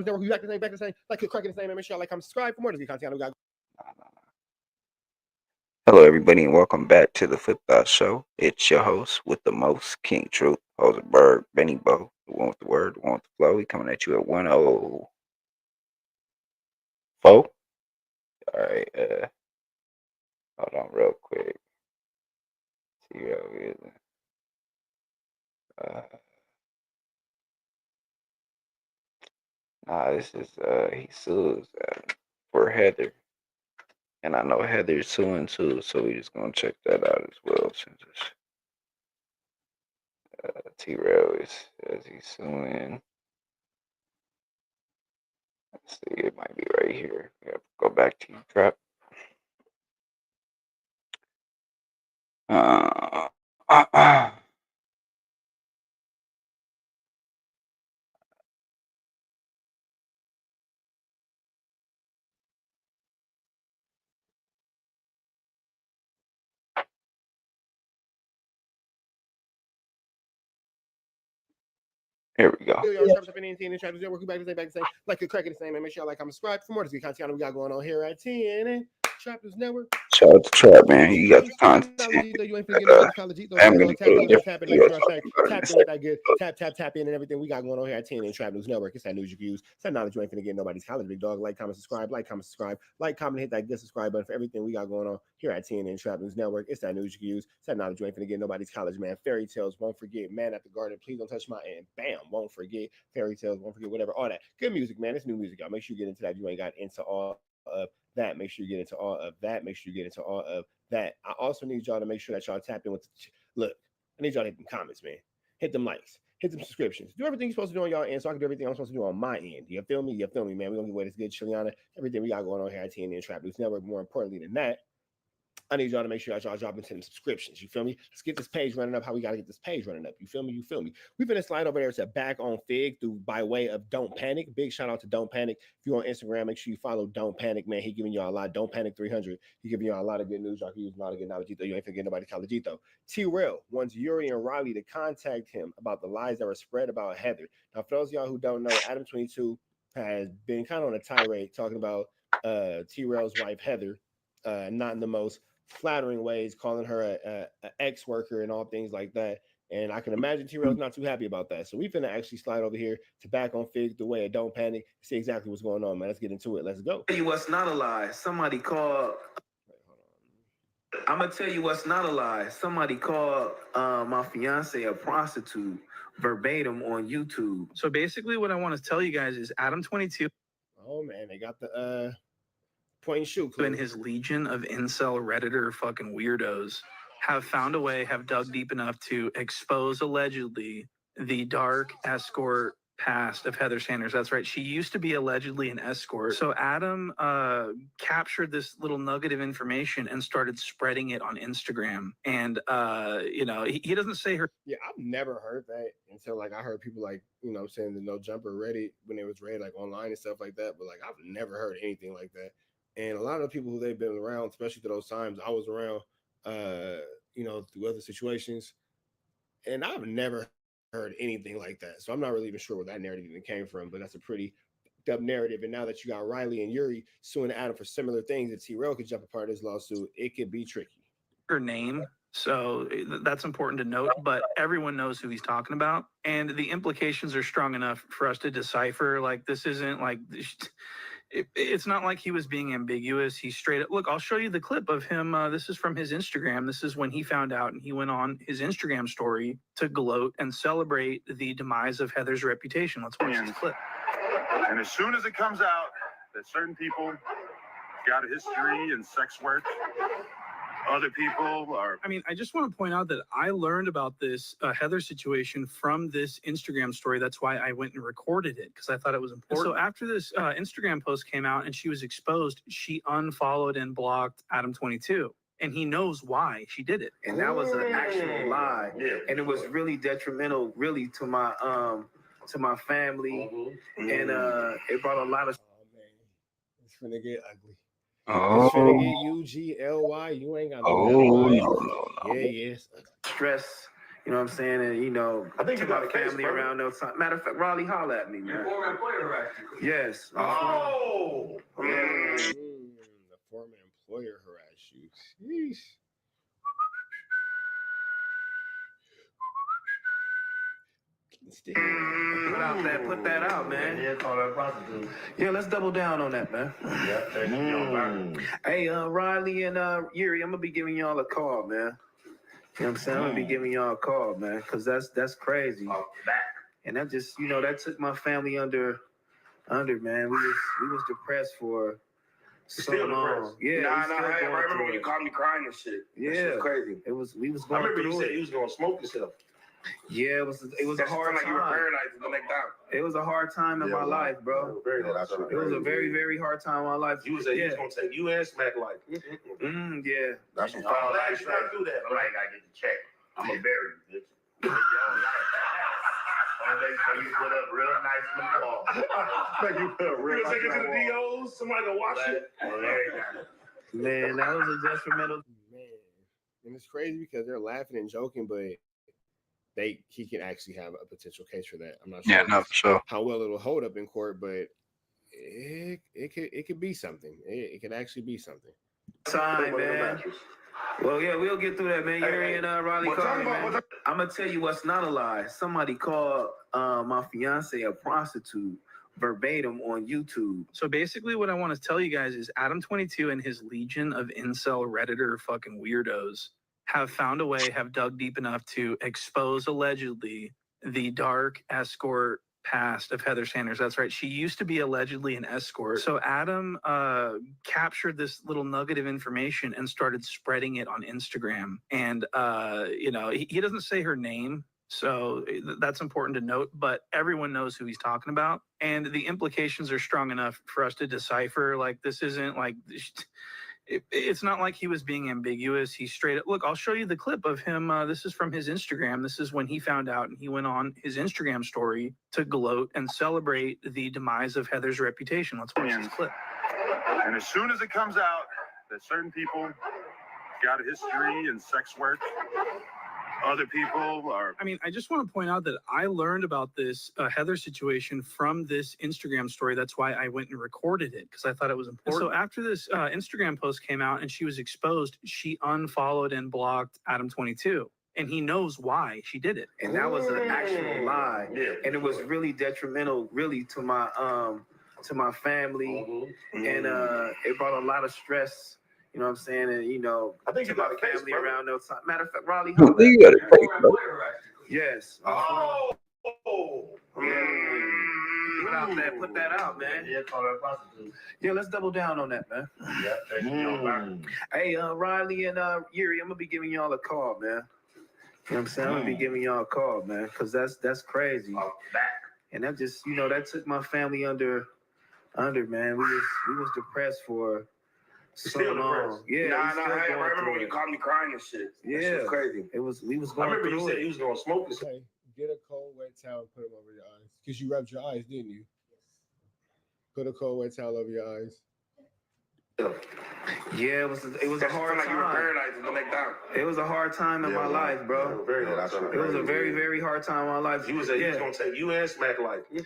Trappers Network. We back the same. Like, click the same, and make sure y'all like, comment, subscribe for more of this content. We got. Hello, everybody, and welcome back to the Flip Thought Show. It's your host with the most, King Truth, Hosenberg, Benny Bo, the one with the word, the one with the flow. We coming at you at 104. All right, hold on real quick. TRell is this is he sues for Heather. And I know Heather's suing too, so we just gonna check that out as well since it's TRell is he's suing. Let's see, it might be right here. We have to go back to trap. Here we go. Like, click the same, and make sure y'all like, comment, subscribe for more of this content we got going on here at TNN Trappers Network. Shout out to Trap, man. You got the content. You ain't finna get I'm gonna tap in, tap in with that good tap in and everything we got going on here at TNN Trap News Network. It's that news you can use. It's that knowledge you ain't finna get nobody's college, big dog. Like, comment, subscribe, hit that good subscribe button for everything we got going on here at TNN Trap News Network. It's that news you can use. It's that knowledge you ain't finna get nobody's college, man. Fairy tales, won't forget. Man at the Garden, please don't touch my end. Bam, won't forget. Fairy tales, won't forget. Whatever, all that good music, man. It's new music, y'all. Make sure you get into that. You ain't got into all of that. Make sure you get into all of that. Make sure you get into all of that. I also need y'all to make sure that y'all tap in with look. I need y'all to hit them comments, man. Hit them likes. Hit them subscriptions. Do everything you're supposed to do on y'all end so I can do everything I'm supposed to do on my end. You feel me? You feel me, man? We're going to give away this good Chiliana. Everything we got going on here at TNN Trap News Network. More importantly than that, I need y'all to make sure that y'all drop into them subscriptions. You feel me? Let's get this page running up. How we got to get this page running up. You feel me? We've been slide over there to Back on Fig through by way of Don't Panic. Big shout out to Don't Panic. If you're on Instagram, make sure you follow Don't Panic, man. He giving y'all a lot. Don't Panic 300. He giving y'all a lot of good news. Y'all can use a lot of good knowledge. You ain't forgetting nobody Collegito. TRell wants Yuri and Riley to contact him about the lies that were spread about Heather. Now, for those of y'all who don't know, Adam22 has been kind of on a tirade talking about TRell's wife, Heather, not in the most flattering ways, calling her a ex-worker and all things like that. And I can imagine TRell's not too happy about that. So we finna actually slide over here to Back on Fig the way of Don't Panic, see exactly what's going on, man. Let's get into it. Let's go. Tell you what's not a lie. Somebody called. I'm gonna tell you what's not a lie. Somebody called my fiance a prostitute verbatim on YouTube. So basically, what I want to tell you guys is Adam22. Oh man, they got the point and shoot and his legion of incel Redditor fucking weirdos have found a way, have dug deep enough to expose allegedly the dark escort past of Heather Sanders. That's right. She used to be allegedly an escort. So Adam captured this little nugget of information and started spreading it on Instagram. And, he doesn't say her. Yeah, I've never heard that until like I heard people like, saying the No Jumper Reddit when it was read like online and stuff like that. But like I've never heard anything like that. And a lot of the people who they've been around, especially through those times I was around, through other situations, and I've never heard anything like that. So I'm not really even sure where that narrative even came from, but that's a pretty dub narrative. And now that you got Riley and Yuri suing Adam for similar things, that TRell could jump a part of this lawsuit, it could be tricky. Her name. So that's important to note, but everyone knows who he's talking about. And the implications are strong enough for us to decipher. Like, this isn't like... It's not like he was being ambiguous. He straight up, look, I'll show you the clip of him. This is from his Instagram. This is when he found out, and he went on his Instagram story to gloat and celebrate the demise of Heather's reputation. Let's watch this clip. And as soon as it comes out that certain people got a history in sex work, other people are... I mean, I just want to point out that I learned about this Heather situation from this Instagram story. That's why I went and recorded it, because I thought it was important. So after this Instagram post came out and she was exposed, she unfollowed and blocked Adam22. And he knows why she did it. And that was an actual lie. And it was really detrimental, really, to my family. And it brought a lot of... Oh, man. It's finna get ugly. Oh, it's finna get UGLY. You ain't got no no. Yeah, yes. Stress You know what I'm saying? And I think to you got my a case, family brother. around those times. Matter of fact, Raleigh, holla at me, man. Former employer harassed you. Yes. Oh. The former employer harassed you. Sheesh. Put that out, man. Yeah, call that prostitute. Yeah, let's double down on that, man. Hey, Riley and Yuri, I'm gonna be giving y'all a call, man. You know what I'm saying? I'm gonna be giving y'all a call, man, because that's crazy. And that just, that took my family under, man. We was depressed for so long. Yeah, I remember when you called me crying and shit. Yeah, that crazy. We was going through you said you was gonna smoke yourself. Yeah, it was a hard time. You were paralyzed the next time. It was a hard time in my life, bro. It was a very, very hard time in my life. You said you was gonna take you and Smack life. Yeah. That's some foul life. You gotta do that. I'm like, I gotta get the check. I'm gonna bury you, bitch. You put up real nice in the wall. You put up real You take it to the DOs, somebody gonna watch it. Man, that was a detrimental. Man, and it's crazy because they're laughing and joking, but he can actually have a potential case for that. I'm not sure. Yeah, no, for sure. How well it'll hold up in court, but it could be something. It could actually be something. Time, man. Well, yeah, we'll get through that, man. Yuri and Riley called me, man. I'm gonna tell you what's not a lie. Somebody called my fiance a prostitute verbatim on YouTube. So basically what I want to tell you guys is Adam22 and his legion of incel Redditor fucking weirdos have found a way, have dug deep enough to expose allegedly the dark escort past of Heather Sanders. That's right. She used to be allegedly an escort. So Adam captured this little nugget of information and started spreading it on Instagram. And, he doesn't say her name. So that's important to note, but everyone knows who he's talking about. And the implications are strong enough for us to decipher. Like, this isn't like... It's not like he was being ambiguous. He straight up, look, I'll show you the clip of him. This is from his Instagram. This is when he found out, and he went on his Instagram story to gloat and celebrate the demise of Heather's reputation. Let's watch this clip. And as soon as it comes out that certain people got a history in sex work, other people are... I mean, I just want to point out that I learned about this Heather situation from this Instagram story. That's why I went and recorded it, because I thought it was important. So after this Instagram post came out and she was exposed, she unfollowed and blocked Adam22. And he knows why she did it. And that was an actual lie. Yeah. And it was really detrimental, really, to my family. And it brought a lot of stress. You know what I'm saying? And, I think to you got my a case, family brother. around those times. Matter of fact, Raleigh, You got a case, bro. yes. Put that out, man. Yeah, call that prostitute. Yeah, let's double down on that, man. Hey, Riley and Yuri, I'm gonna be giving y'all a call, man. You know what I'm saying? I'm gonna be giving y'all a call, man, because that's crazy. And that just, that took my family under, man. We was depressed for so long. Yeah, I remember when you called me crying and shit. Yeah, was crazy. We was I going remember through you said it. you was gonna smoke yourself. Okay, get a cold wet towel and put them over your eyes. Because you rubbed your eyes, didn't you? Put a cold wet towel over your eyes. Yeah, it was a hard time. You were paralyzed the next time. It was a hard time in my life, bro. It was a very, very hard time in my life. You said you was gonna take you and Smack life. Yeah.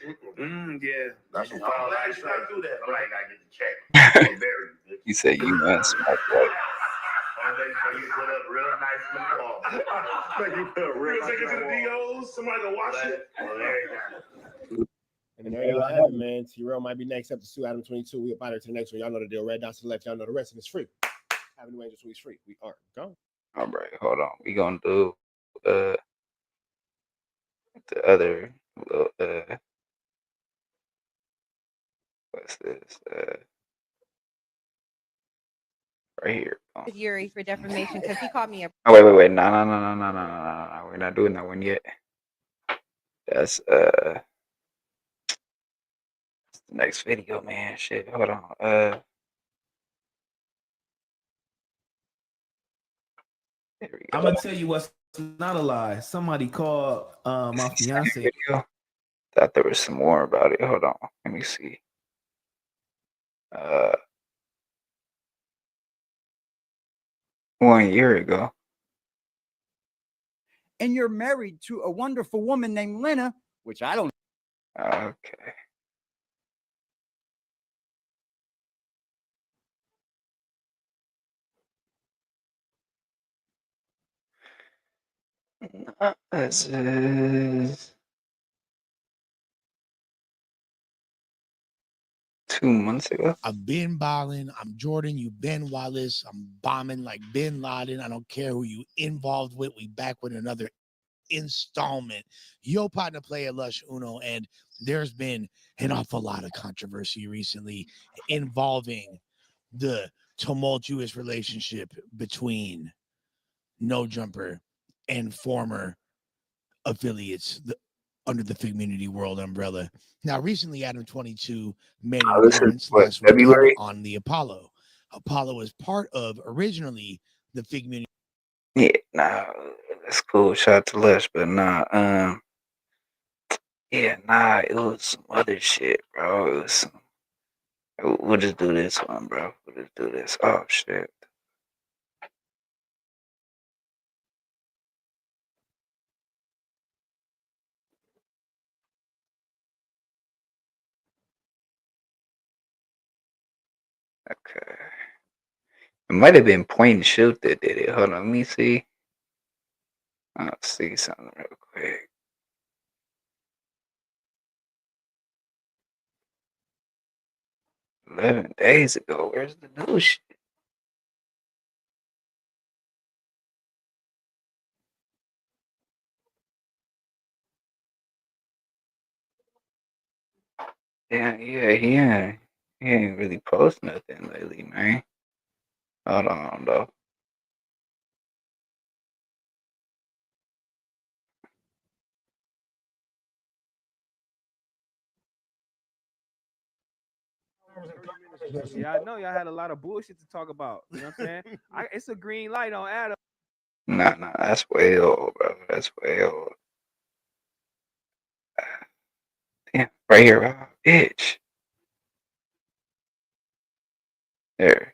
That's some foul life. You gotta do that. I'm like, I get the check. I'm gonna bury you. You said you and Smack right. You put up real nice in the wall. You put up real nice take it to the DOs, somebody gonna watch it. And there y'all have it, man. TRell might be next up to sue Adam22. We up out here to the next one. Y'all know the deal. Red dots to the left. Y'all know the rest, and it's free. Avenue Angel Suite's free. We are gone. All right, hold on. We gonna do the other little what's this? Right here. Oh. With Yuri for defamation because he called me a. Oh, wait. No. We're not doing that one yet. That's the next video, man. Shit. Hold on. There we go. I'm gonna tell you what's not a lie. Somebody called my fiance. Video. Thought there was some more about it. Hold on. Let me see. 1 year ago. and you're married to a wonderful woman named Lena, which I don't. Okay. This is 2 months ago. I've been balling. I'm Jordan. You Ben Wallace. I'm bombing like Bin Laden. I don't care who you involved with. We back with another installment. Yo partner player Lush Uno, and there's been an awful lot of controversy recently involving the tumultuous relationship between No Jumper and former affiliates under the Figmunity World umbrella. Now, recently, Adam22 made an This is appearance what, last weekend February? on the Apollo. Apollo was part of originally the Figmunity. Yeah, nah, that's cool. Shout out to Lush, but nah, yeah, nah, it was some other shit, bro. It was some. We'll just do this one, bro. We'll just do this. Oh shit. Okay. It might have been Point and Shoot that did it. Hold on, let me see. I'll see something real quick. $11 ago. Where's the new shit? Yeah, he ain't really post nothing lately, man. Hold on, though. Yeah, I know y'all had a lot of bullshit to talk about. You know what I'm saying? It's a green light on Adam. Nah, that's way old, bro. That's way old. Damn, right here, bro. Bitch. There.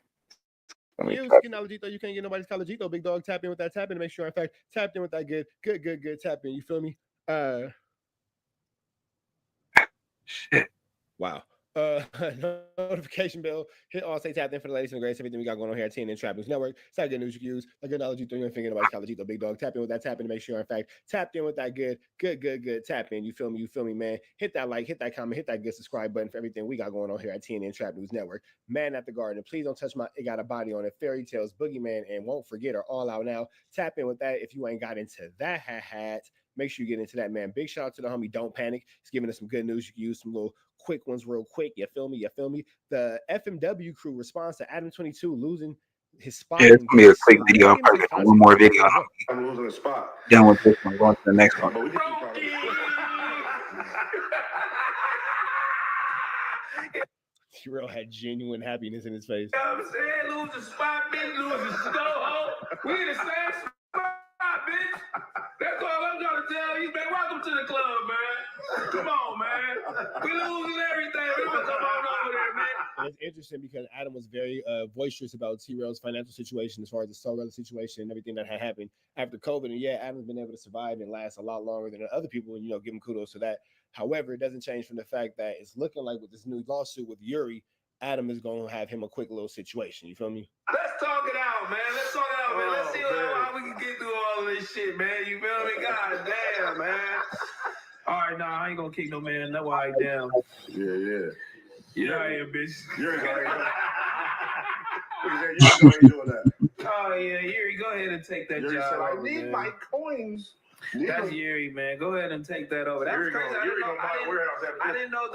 Let me You copy. skin Alajito, you can't get nobody's Calajito. Big dog, tap in with that tap in to make sure. In fact, tapped in with that good tap in. You feel me? Shit. Wow. Notification bell. Hit all, say tap in for the latest and greatest. Everything we got going on here at TNN Trap News Network. It's that good news you can use. A good knowledge you throw your finger nobody's Calajito. Big dog, tap in with that tap in to make sure. In fact, tapped in with that good tap in. You feel me, man? Hit that like, hit that comment, hit that good subscribe button for everything we got going on here at TNN Trap News Network. Man at the Garden. Please don't touch my It Got a Body on It. Fairy Tales, Boogeyman, and Won't Forget are all out now. Tap in with that if you ain't got into that hat. Make sure you get into that, man. Big shout out to the homie Don't Panic. He's giving us some good news. You can use some little quick ones real quick. You feel me? The FMW crew responds to Adam22 losing his spot. Yeah, it's gonna be a quick video. I'll probably make one more video. I'm losing a spot. Done with this one, going to the next one. TRell had genuine happiness in his face. You know what I'm saying? Lose the spot, bitch. Lose the snow. We in the same spot, bitch. That's all I'm trying to tell you, man. Welcome to the club, man. Come on, man. We losing everything. We gonna come on over there, man. And it's interesting because Adam was very boisterous about TRell's financial situation as far as the Sorrel situation and everything that had happened after COVID. And yeah, Adam's been able to survive and last a lot longer than other people, and give him kudos for that. However, it doesn't change from the fact that it's looking like with this new lawsuit with Yuri, Adam is going to have him a quick little situation. You feel me? Let's talk it out, man. Let's talk it out, man. Let's see how we can get through all of this shit, man. You feel me? God damn, man. All right, nah, I ain't gonna kick no man. That's why I down. Yeah. Yeah, I am, bitch. You're already doing that. Oh, yeah, Yuri, go ahead and take that Yuri job. said, I over, need man. my coins. That's Yuri, man. Go ahead and take that over. That's crazy. I didn't know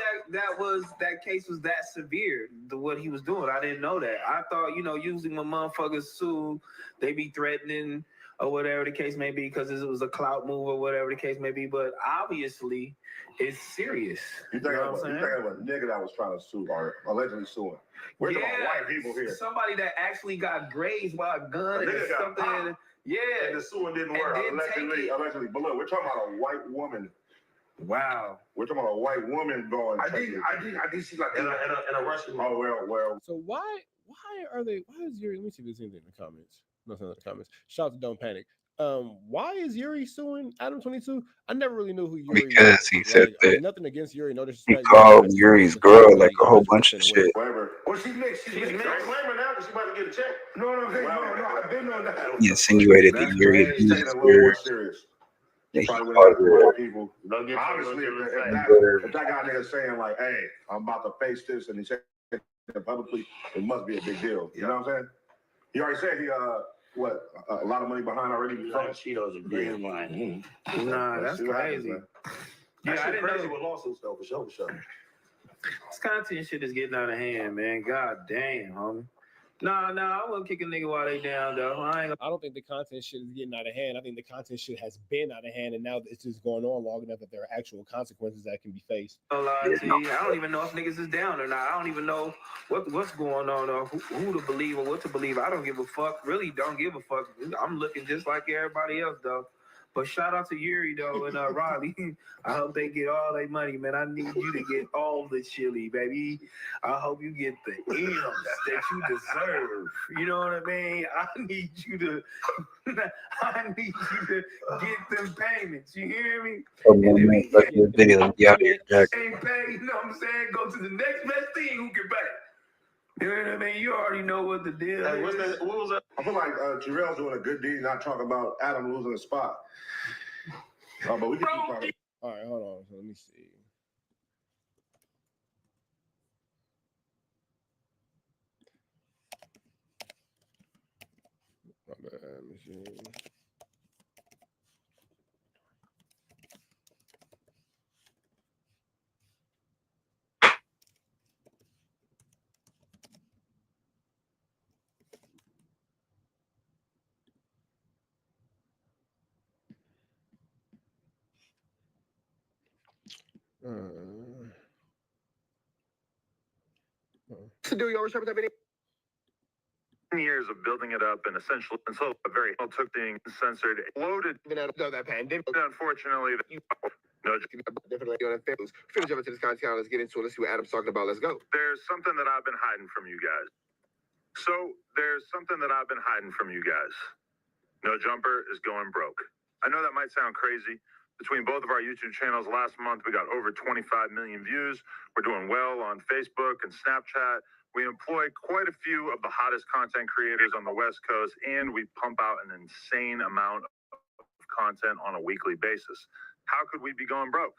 that case was that severe. What he was doing, I didn't know that. I thought, usually when motherfuckers sue, they be threatening or whatever the case may be because it was a clout move or whatever the case may be. But obviously, it's serious. You think of a nigga that was trying to sue or allegedly suing? We're talking about white people here. Somebody that actually got grazed by a gun or something. Yeah. And the suing didn't work. Allegedly. But look, we're talking about a white woman. Wow. We're talking about a white woman going. I did see like in a Russian. Oh well. So why is Yuri? Let me see if there's anything in the comments. Nothing in the comments. Shout out to Don't Panic. Why is Yuri suing Adam22? I never really knew who Yuri because was. he said Like, that nothing against Yuri, no he disrespect. Yuri called got some Yuri's moves, but he's girl like really a whole bunch 100% of aware. shit. Whatever. Well, she's mixed. She's mixed. Don't blame her now because she's about to get a check. No, I've been on that. He insinuated that That's Yuri crazy. She's taking used it a little more her, serious. that She he probably went called after the her right people. Obviously, if that guy nigga saying like, "Hey, I'm about to face this," and he said it publicly, it must be a big deal. You know what I'm saying? He already said he what a lot of money behind already. Cheetos are green line. Mm-hmm. Nah, that's See what happens, crazy. man. Yeah, That I shit didn't crazy know. with lawsuits though, for sure, for sure. This content shit is getting out of hand, man. God damn, homie. Nah, I wouldn't kick a nigga while they down, though. I don't think the content shit is getting out of hand. I think the content shit has been out of hand, and now it's just going on long enough that there are actual consequences that can be faced. gonna lie to you. I don't even know if niggas is down or not. I don't even know what's going on or who to believe or what to believe. I don't give a fuck. Really don't give a fuck. I'm looking just like everybody else though. But shout out to Yuri though and Riley. I hope they get all their money, man. I need you to get all the chili, baby. I hope you get the M's that you deserve. You know what I mean? I need you to get them payments. You hear me? the video. Yeah, Jack. Ain't pay, you know what I'm saying? Go to the next best thing who can pay. You know what I mean? You already know what the deal is. What was that? I feel like TRell's doing a good deed, not talking about Adam losing a spot. But we can keep talking. All right, hold on. So let me see. My bad. Let me see. To do your worship, that video. Years of building it up and essentially until a very took being censored, loaded. Even out of that pandemic, Unfortunately, no. definitely on that family. Finish up into this content. Let's get into it. Let's see what Adam's talking about. Let's go. There's something that I've been hiding from you guys. No Jumper is going broke. I know that might sound crazy. Between both of our YouTube channels last month, we got over 25 million views. We're doing well on Facebook and Snapchat. We employ quite a few of the hottest content creators on the West Coast, and we pump out an insane amount of content on a weekly basis. How could we be going broke?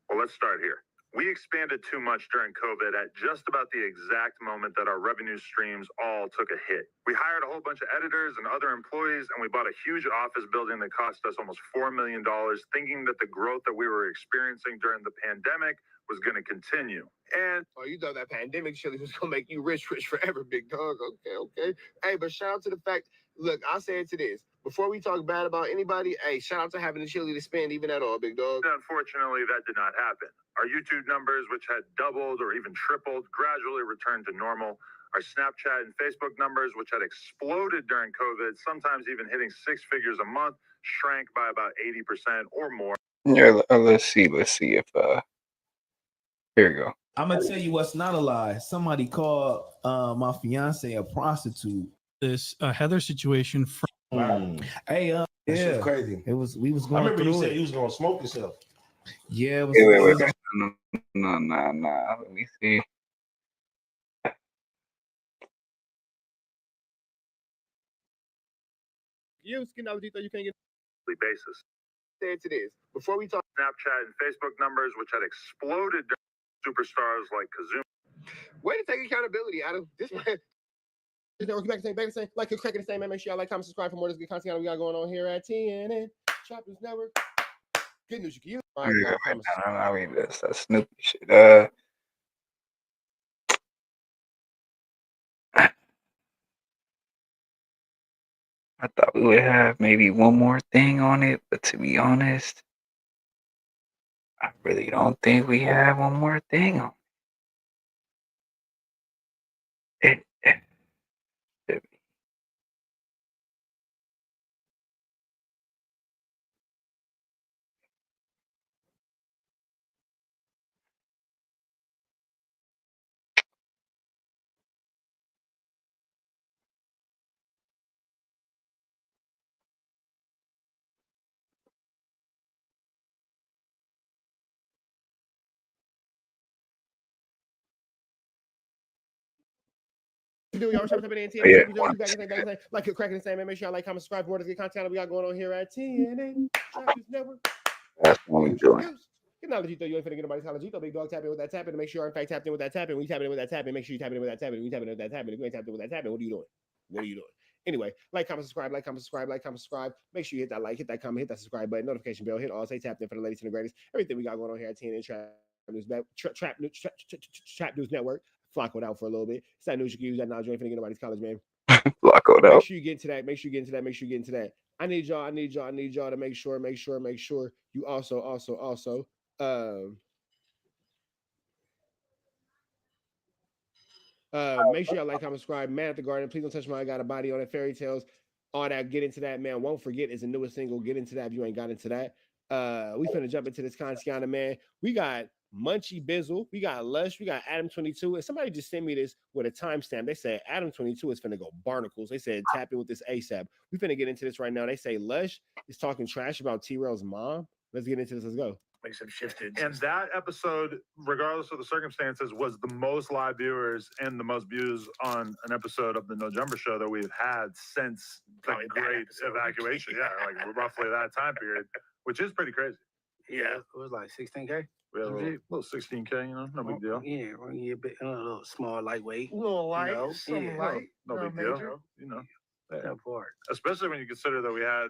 Well, let's start here. We expanded too much during COVID at just about the exact moment that our revenue streams all took a hit. We hired a whole bunch of editors and other employees, and we bought a huge office building that cost us almost $4 million, thinking that the growth that we were experiencing during the pandemic was going to continue. And you thought that pandemic chili was gonna make you rich forever, big dog. Okay. Hey, but shout out to the fact. Look, I'll say it to this. Before we talk bad about anybody, hey, shout out to having the chili to spend even at all, big dog. unfortunately, that did not happen. Our YouTube numbers, which had doubled or even tripled, gradually returned to normal. Our Snapchat and Facebook numbers, which had exploded during COVID, sometimes even hitting six figures a month, shrank by about 80% or more. Yeah, let's see if here you go. I'm gonna tell you what's not a lie. Somebody called my fiance a prostitute. This Heather situation from Hey, That shit's crazy. we was going. I remember through you said it. you was gonna smoke yourself. Yeah, it was. Wait. No. Let me see. You technology that you can't get Basis. say it to this. Before we talk Snapchat and Facebook numbers, which had exploded during superstars like Kazuma. way to take accountability, Adam. This man. Back the same. Like, click the same, man. Make sure y'all like, comment, subscribe for more of this good content we got going on here at TNN Choppers Network. Good news you can use. I mean, that's Snoopy shit. I thought we would have maybe one more thing on it, but to be honest, I really don't think we have one more thing on it. do, y'all. Tap in TNA. Yeah. Like it, cracking the same. Make sure y'all like, comment, subscribe, more to get content we got going on here at TNA Trap News Network. That's what we're doing. Technology, though, you ain't finna get nobody's college. Big dog tap in with that tapping to make sure you're in fact tapped in with that tapping. We tap in with that tapping. Make sure you tap in with that tapping. We tap in with that tapping. If you ain't tapped in with that tapping, what are you doing? What are you doing? Anyway, like, comment, subscribe, like, comment, subscribe, like, comment, subscribe. Make sure you hit that like, hit that comment, hit that subscribe button, notification bell, hit all, say tapped in for the latest and the greatest. Everything we got going on here at TNN Trap News Network. Flockoed out for a little bit. It's that news you can use. That knowledge you ain't finna get nobody's college, man. Flockoed out. Make sure you get into that. Make sure you get into that. Make sure you get into that. I need y'all to make sure you also make sure y'all like, comment, subscribe. Man at the Garden. Please don't touch my I got a body on it. Fairy tales. All that. Get into that, man. Won't forget is the newest single. Get into that if you ain't got into that. We finna jump into this Consiana, man. We got Munchie Bizzle, we got Lush, we got Adam22, and somebody just sent me this with a timestamp. They said Adam22 is finna go barnacles. They said tap in with this ASAP. We finna get into this right now. They say Lush is talking trash about TRell's mom. Let's get into this. Let's go. Make some shifted. And that episode, regardless of the circumstances, was the most live viewers and the most views on an episode of the No Jumper Show that we've had since the Great Evacuation. Yeah, like roughly that time period, which is pretty crazy. Yeah, it was like 16K. We had a little 16K, no big deal. Yeah, a little small, lightweight. A little light, light. No big deal. That part. Especially when you consider that we had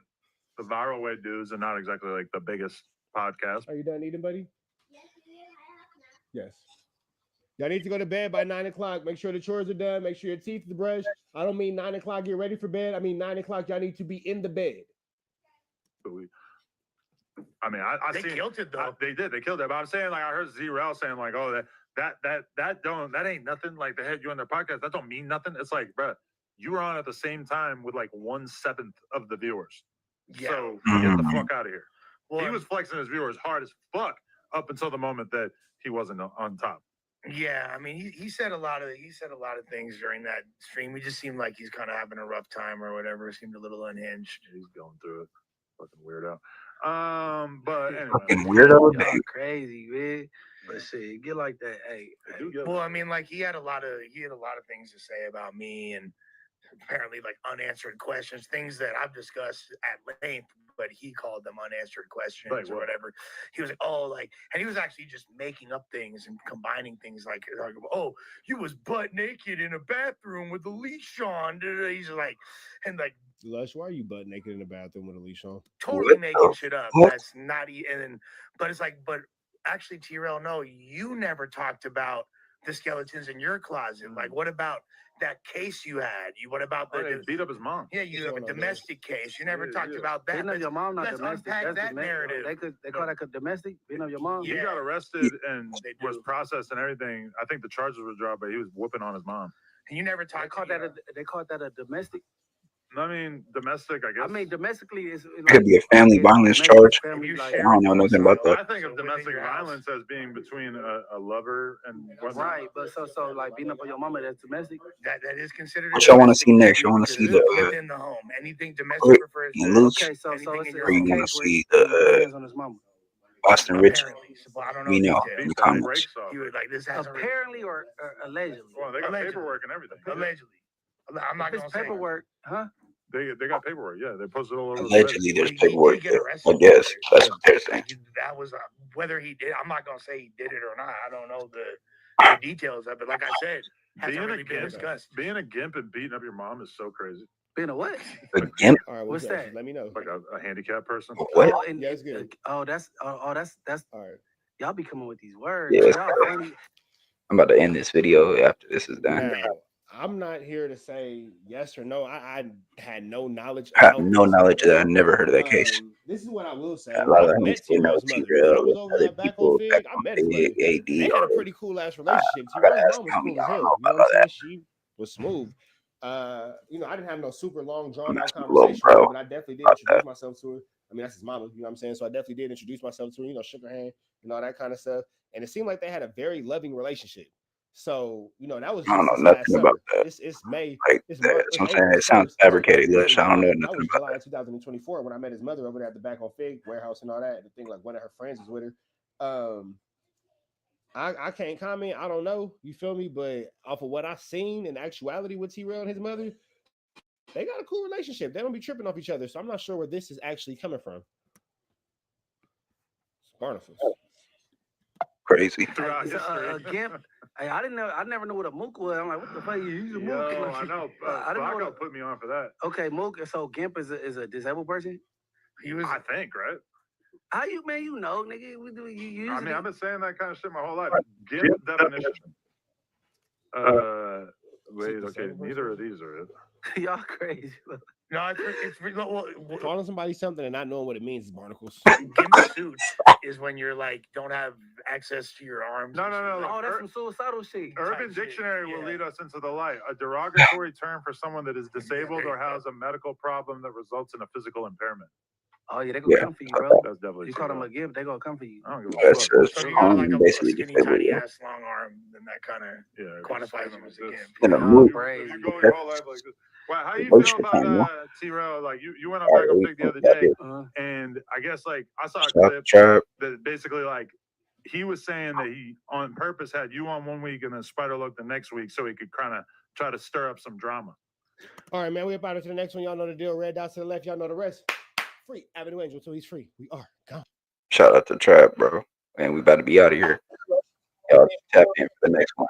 the viral way dudes and not exactly like the biggest podcast. Are you done eating, buddy? Yes. Y'all need to go to bed by 9 o'clock. Make sure the chores are done. Make sure your teeth are brushed. I don't mean 9 o'clock, get ready for bed. I mean 9 o'clock, y'all need to be in the bed. They killed it though. They did. They killed it. But I'm saying, like, I heard TRell saying, like, oh, that ain't nothing. Like, they had you on their podcast. That don't mean nothing. It's like, bruh, you were on at the same time with like 1/7 of the viewers. Yeah. So get the fuck out of here. Well, he was flexing his viewers hard as fuck up until the moment that he wasn't on top. Yeah, I mean, he said a lot of things during that stream. He just seemed like he's kind of having a rough time or whatever. Seemed a little unhinged. He's going through it. Fucking weirdo. But anyway, fucking weirdo. Crazy, man. But shit, get like that. Hey, well, I mean, like he had a lot of things to say about me, and apparently like unanswered questions, things that I've discussed at length, but he called them unanswered questions or whatever. He was like, oh, like, and he was actually just making up things and combining things like oh, you was butt naked in a bathroom with a leash on. He's like, and like, Lush, why are you butt naked in the bathroom with a leash on? Totally making shit up. That's not and but it's like, but actually, TRell, no, you never talked about the skeletons in your closet. Like, what about that case you had? What about the beat up his mom? Yeah, you have a domestic case. You never talked about that. Beating up your mom, not let's domestic. unpack That's that narrative. They call that a domestic. Beating up your mom. He got arrested and was processed and everything. I think the charges were dropped, but he was whooping on his mom. And you never talked. They called that a domestic. I mean, domestic, I guess. I mean, domestically is it could be a family violence charge. I don't know nothing about that. I think of domestic violence as being between a lover and right, but so like beating up on your mama, that's domestic. That is considered. What y'all want to see next? You want to see the within the home, anything domestic refers to. Luke, so or you want to see the Boston Rich? We know in the comments. Apparently or allegedly. Well, they got paperwork and everything. Allegedly. I'm not going to say paperwork, huh? They got paperwork. Yeah, they posted all over. Allegedly, there's paperwork. I guess that's what they're saying. That was whether he did. I'm not going to say he did it or not. I don't know the details of it. Like I said, hasn't really been discussed. Being a gimp and beating up your mom is so crazy. Being a what? A gimp? All right, what's that? Let me know. Like a handicapped person. What? Oh, yeah, it's good. That's all right. Y'all be coming with these words. Yeah, I'm about to end this video after this is done. Now, I'm not here to say yes or no. I had no knowledge. I have no knowledge of that. I never heard of that case. This is what I will say. A lot of I met TRell's TRell, other people back I on met Big AD. They had a pretty cool ass relationship. I gotta ask TRell's homie. mom was cool as I don't hell. know You know about what I'm that. saying? She was smooth. I didn't have no super long drawn out That's conversation, low, bro. but I definitely did introduce myself to her. I mean, that's his mama, you know what I'm saying? So I definitely did introduce myself to her, shook her hand and all that kind of stuff. And it seemed like they had a very loving relationship. So, that was just I don't know this nothing last summer. about that. It's May. Like, It's that's March, what I'm it's saying. April, It sounds September, fabricated, Lush. I don't know that nothing was about July that. 2024 when I met his mother over there at the back on Fig warehouse and all that. The thing, like one of her friends was with her. I can't comment. I don't know. You feel me? But off of what I've seen in actuality with TRell and his mother, they got a cool relationship. They don't be tripping off each other. So I'm not sure where this is actually coming from. Barnacles. Crazy. Throughout history. Gimp. Hey, I never knew what a mook was. I'm like, what the fuck? He's a mook. Yo, I know. I didn't know Flacco put me on for that. Okay, mook. So Gimp is a disabled person. He was, I think, right? How you, man? You know, nigga. We do. You I mean, I've been saying that kind of shit my whole life. Gimp definition. Wait, okay, neither of these are it. Y'all crazy. No, it's well, calling somebody something and not knowing what it means is barnacles. Gimp suit is when you're like don't have access to your arms. No. Oh, that's some suicidal shit. Urban Dictionary will lead us into the light. A derogatory term for someone that is disabled or has a medical problem that results in a physical impairment. Oh yeah, they gonna come for you, bro. That's definitely. You call them a Gimp, they gonna come for you. I don't give That's a fuck. So you got like a skinny, tiny ass long arm, then that kind of quantifies them as a Gimp. In a movie. You go your whole life like this. Wow, how you feel about TRell? Like you went on Back Up Big the other day, and I guess like I saw a clip that basically like he was saying that he on purpose had you on one week and then Spider Look the next week so he could kind of try to stir up some drama. All right, man, we're about to the next one. Y'all know the deal. Red dots to the left. Y'all know the rest. Free Adam22 until he's free. We are gone. Shout out to Trap, bro. Man, we about to be out of here. Y'all tap in for the next one.